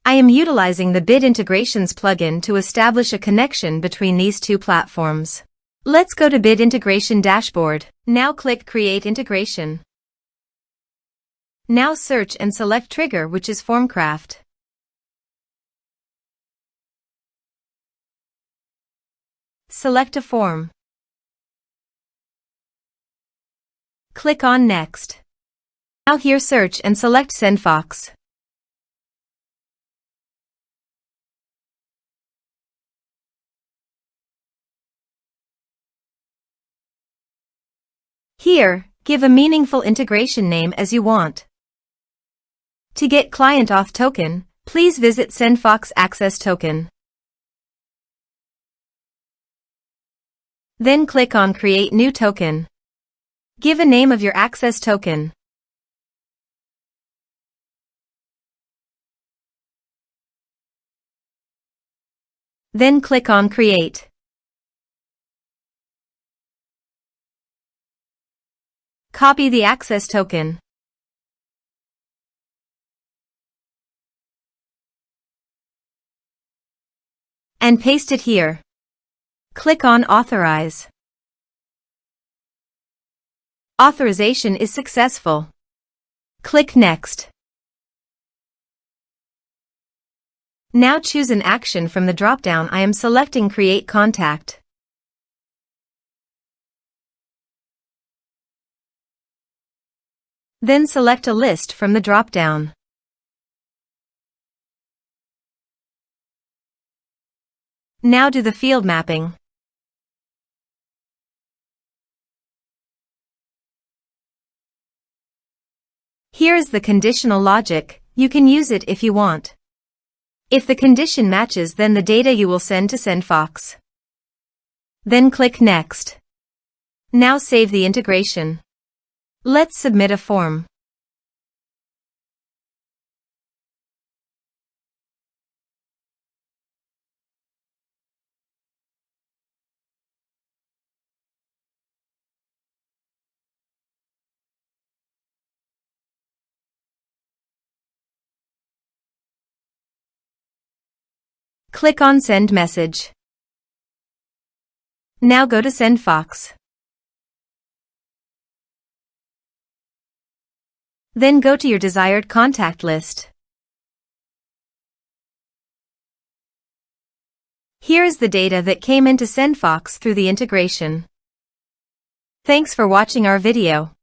I am utilizing the Bid Integrations plugin to establish a connection between these two platforms. Let's go to Bid Integration Dashboard. Now click Create Integration. Now search and select Trigger, which is FormCraft. Select a form. Click on Next. Now here search and select SendFox. Here, give a meaningful integration name as you want. To get Client Auth token, please visit SendFox Access Token. Then click on Create New Token. Give a name of your access token. Then click on Create. Copy the access token. And paste it here. Click on Authorize. Authorization is successful. Click Next. Now choose an action from the drop-down. I am selecting Create Contact. Then select a list from the drop-down. Now do the field mapping. Here is the conditional logic. You can use it if you want. If the condition matches, then the data you will send to SendFox. Then click Next. Now save the integration. Let's submit a form. Click on Send Message. Now go to SendFox. Then go to your desired contact list. Here is the data that came into SendFox through the integration. Thanks for watching our video.